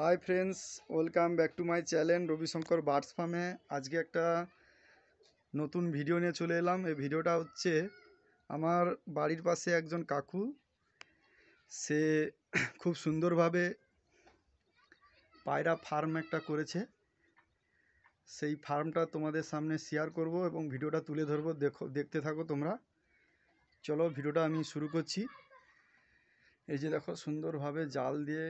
High friends, welcome back to my channel Ravishankar birds ফার্মে। আজকে একটা নতুন ভিডিও নিয়ে চলে এলাম। এই ভিডিওটা হচ্ছে আমার বাড়ির পাশে একজন কাকু, সে খুব সুন্দরভাবে পায়রা ফার্ম একটা করেছে। সেই ফার্মটা তোমাদের সামনে শেয়ার করব এবং ভিডিওটা তুলে ধরবো। দেখতে থাকো তোমরা। চলো ভিডিওটা আমি শুরু করছি। এই যে দেখো, সুন্দরভাবে জাল দিয়ে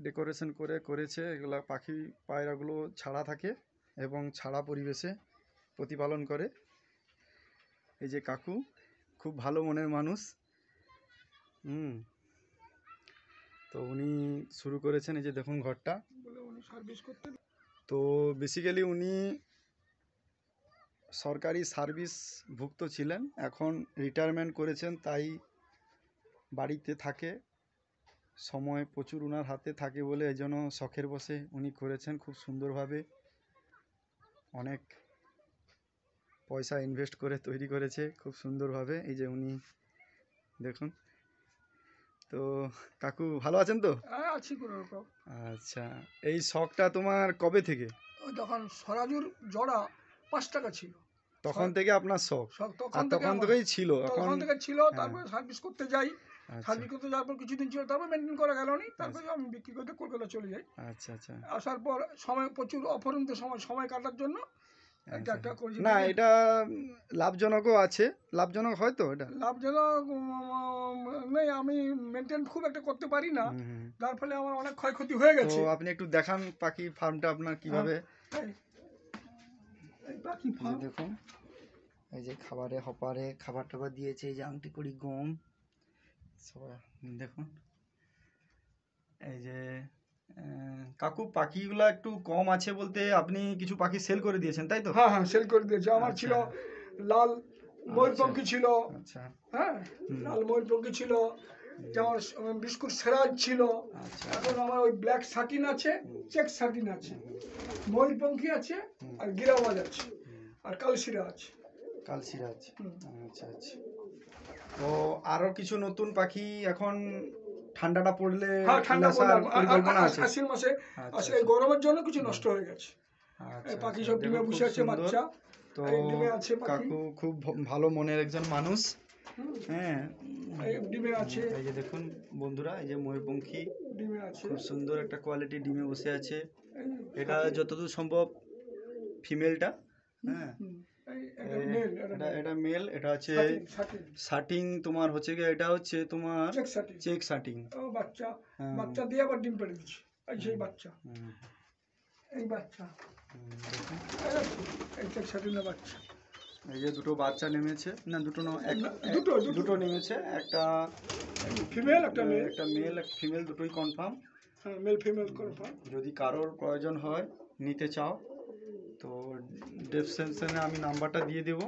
ডেকোরেশন করেছে। এগুলা পাখি পায়রাগুলো ছাড়া থাকে এবং ছাড়া পরিবেশে প্রতিপালন করে। এই যে কাকু খুব ভালো মনের মানুষ। তো উনি শুরু করেছেন। এই যে দেখুন ঘরটা। তো বেসিক্যালি উনি সরকারি সার্ভিস ভুক্ত ছিলেন, এখন রিটায়ারমেন্ট করেছেন, তাই বাড়িতে থাকে। সময় প্রচুর ওনার হাতে থাকে বলে এই জন্য শখের বসে উনি করেছেন খুব সুন্দরভাবে। অনেক পয়সা ইনভেস্ট করে তৈরি করেছে খুব সুন্দরভাবে। এই যে উনি দেখুন। তো কাকু ভালো আছেন তো? হ্যাঁ, আছি কোনো রকম। আচ্ছা, এই শখটা তোমার কবে থেকে? যখন সরাজুর জোড়া 5 টাকা ছিল তখন থেকে আপনার শখ? আর তখন থেকেই ছিল? তখন থেকে ছিল। হ্যাঁ। তারপরে সার্ভিস করতে যাই। সার্ভিস করতে যাওয়ার পর কিছুদিন ছিল, তারপর মেনটেন করা গেল না। তারপরে আমি বিক্রি করতে কলকাতা চলে যাই। আচ্ছা আচ্ছা। আসার পর সময় প্রচুর অপরন্ত সময় কাটার জন্য একটা করেছি। না, এটা লাভজনকও আছে। লাভজনক হয় তো এটা? লাভজনক নেই, আমি মেনটেন খুব একটা করতে পারি না, যার ফলে আমার অনেক ক্ষয়ক্ষতি হয়ে গেছে। তো আপনি একটু দেখান পাখি ফার্মটা আপনার কিভাবে। পাখি ফার্ম দেখুন, এই যে হপারে খাবার টাবার দিয়েছে। এই যে আংটি করি গম সবাই দেখুন। এই যে কাকু পাখিগুলো একটু কম আছে বলতে আপনি কিছু পাখি সেল করে দিয়েছেন, তাই তো? হ্যাঁ, সেল করে দিয়েছে। আমার ছিল লাল ময়ূরপঙ্খী ছিল। আচ্ছা। হ্যাঁ, লাল ময়ূরপঙ্খী ছিল, যেমন বিস্কুট সেরাজ ছিল। এখন আমার ওই ব্ল্যাক সাটিন আছে, চেক সাটিন আছে, ময়ূরপঙ্খী আছে, আর গিরাবাজ আছে, আর কালশিরা আছে। আচ্ছা আচ্ছা। তো আরো কিছু নতুন পাখি এখন ঠান্ডাটা পড়লে পরিকল্পনা আছে? আশ্বিন মাসে আসলে গরমের জন্য কিছু নষ্ট হয়ে গেছে। পাখি সব ডিমে বসে আছে, বাচ্চা। তো কাকু খুব ভালো মনের একজন মানুষ। হ্যাঁ, ডিমে আছে। এই যে দেখুন বন্ধুরা, এই যে ময়ূরপঙ্খী ডিমে আছে, খুব সুন্দর একটা কোয়ালিটি ডিমে বসে আছে। এটা যতদূর সম্ভব ফিমেলটা। হ্যাঁ, এটা মেল। এটা হচ্ছে শাটিং। তোমার হচ্ছে কি, এটা হচ্ছে তোমার চেক শাটিং। বাচ্চা দিয়ে আবার ডিম পেড়ে দিচ্ছে। এই সেই বাচ্চা, এই বাচ্চা, এই চেক শাটিংয়ের বাচ্চা। এই যে দুটো বাচ্চা নেমেছে, না দুটো দুটো নেমেছে। একটা ফিমেল, একটা মেল। একটা মেল একটা ফিমেল, দুটোই কনফার্ম। হ্যাঁ, মেল ফিমেল কনফার্ম। যদি কারোর প্রয়োজন হয়, নিতে চাও, তো ডেসক্রিপশনে আমি নাম্বারটা দিয়ে দেব,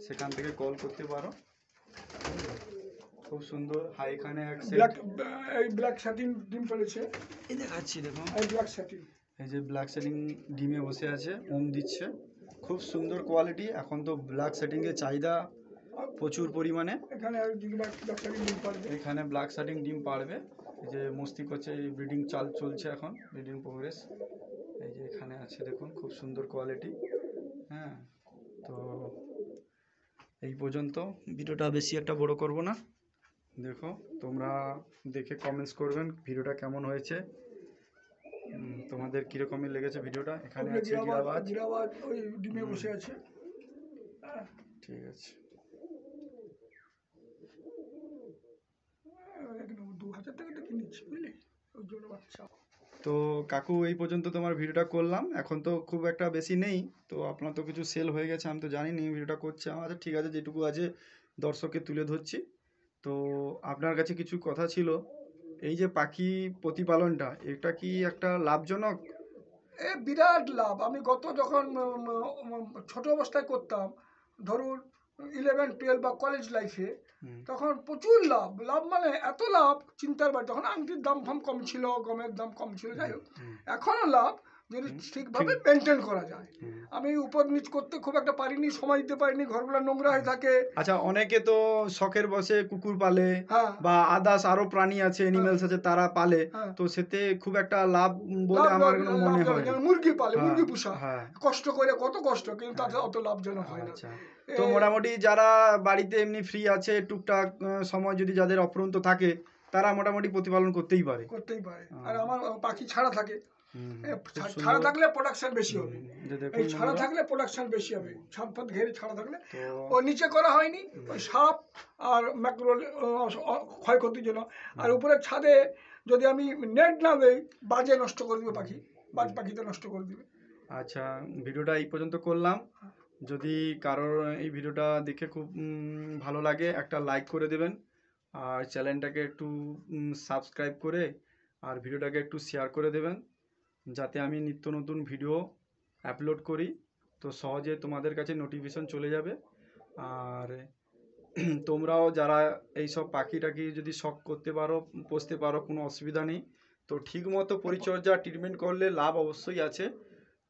সেখান থেকে কল করতে পারো। খুব সুন্দর হাই। এখানে এই ব্ল্যাক শাটিন ডিম পেড়েছে। এই দেখাচ্ছি, দেখুন এই ব্ল্যাক শাটিন। এই যে ব্ল্যাক শাটিন ডিমে বসে আছে, ওম দিচ্ছে। খুব সুন্দর কোয়ালিটি। এখন তো ব্ল্যাক শাটিংয়ের চাহিদা প্রচুর পরিমাণে। এখানে ব্ল্যাক শাটিং ডিম পারবে। এই যে মস্তি করছে, এই ব্রিডিং চলছে এখন, ব্রিডিং প্রোগ্রেস। এই যে এখানে আছে দেখুন, খুব সুন্দর কোয়ালিটি। হ্যাঁ, তো এই পর্যন্ত। ভিডিওটা বেশি একটা বড় করব না। দেখো, তোমরা দেখে কমেন্টস করবেন ভিডিওটা কেমন হয়েছে, তোমাদের কিরকমই লেগেছে ভিডিওটা। এখানে আছে গিরাবাজ, ওই ডিমে বসে আছে। ঠিক আছে। 2000 টাকা কিনেছি, বুঝলি, ওই জন্য বাচ্চা। তো কাকু, এই পর্যন্ত তোমার ভিডিওটা করলাম। এখন তো খুব একটা বেশি নেই, তো আপনার তো কিছু সেল হয়ে গেছে, আমি তো জানি নি ভিডিওটা করছে। আচ্ছা ঠিক আছে, যেটুকু আছে দর্শককে তুলে ধরছি। তো আপনার কাছে কিছু কথা ছিল। এই যে পাখি প্রতিপালনটা, এটা কি একটা লাভজনক? বিরাট লাভ। আমি যখন ছোট অবস্থায় করতাম, ধরুন 11, 12 বা কলেজ লাইফে, তখন প্রচুর লাভ। মানে এত লাভ চিন্তার বাইরে। তখন আংটির দাম কম ছিল, গমের দাম কম ছিল, যাই হোক। এখনও লাভ, যদি ঠিকভাবে মেনটেন করা যায়। হুম। আমি উপর নিচ করতে খুব একটা পারিনি, সময় দিতে পারিনি, ঘরগুলো নোংরা হয়ে থাকে। আচ্ছা, অনেকে তো শখের বসে কুকুর পালে হ্যাঁ বা আদার্স আরো প্রাণী আছে, এনিমেলস আছে, তারা পালে। হ্যাঁ তো সেতে খুব একটা লাভ বলে লাভ আমার কোনো মনে লাভজনক, হয় না। যেমন মুরগি পালে, হ্যাঁ, মুরগি পোষা হ্যাঁ, কষ্ট করে, কত কষ্ট, কিন্তু তাতে অত লাভজনক হয় না। আচ্ছা। এ তো মোটামুটি যারা বাড়িতে এমনি ফ্রি আছে, টুকটাক সময় যদি যাদের অফুরন্ত থাকে, তারা মোটামুটি প্রতিপালন করতেই পারে। করতেই পারে। ও। আর আমার পাখি ছাড়া থাকে, হুম, খুব সুন্দর। ছাড়া থাকলে প্রোডাকশন বেশি হবে। যে এই দেখুন ছাড়া বন্ধুরা, থাকলে প্রোডাকশন বেশি হবে, ছাদ ফাদ ঘেরে ছাড়া থাকলে। তো ও নিচে করা হয়নি, ওই সাপ আর ম্যাক্রোল ক্ষয়ক্ষতির জন্য। আর উপরে ছাদে যদি আমি নেট না দেই, বাজে নষ্ট করে দিবে পাখি, বাজ পাখিতে নষ্ট করে দিবে। আচ্ছা, ভিডিওটা এই পর্যন্ত করলাম। যদি কারোর এই ভিডিওটা দেখে খুব ভালো লাগে, একটা লাইক করে দেবেন, আর চ্যানেলটাকে একটু সাবস্ক্রাইব করে, আর ভিডিওটাকে একটু শেয়ার করে দেবেন, যাতে আমি নিত্য নতুন ভিডিও আপলোড করি তো সহজে তোমাদের কাছে নোটিফিকেশন চলে যাবে। আর তোমরাও যারা এইসব পাখি টাখি যদি শখ করতে পারো, পুষতে পারো, কোনো অসুবিধা নেই। তো ঠিক মতো পরিচর্যা ট্রিটমেন্ট করলে লাভ অবশ্যই আছে।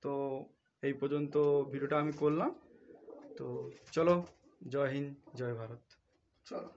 তো এই পর্যন্ত ভিডিওটা আমি করলাম। তো চলো, জয় হিন্দ, জয় ভারত। চলো।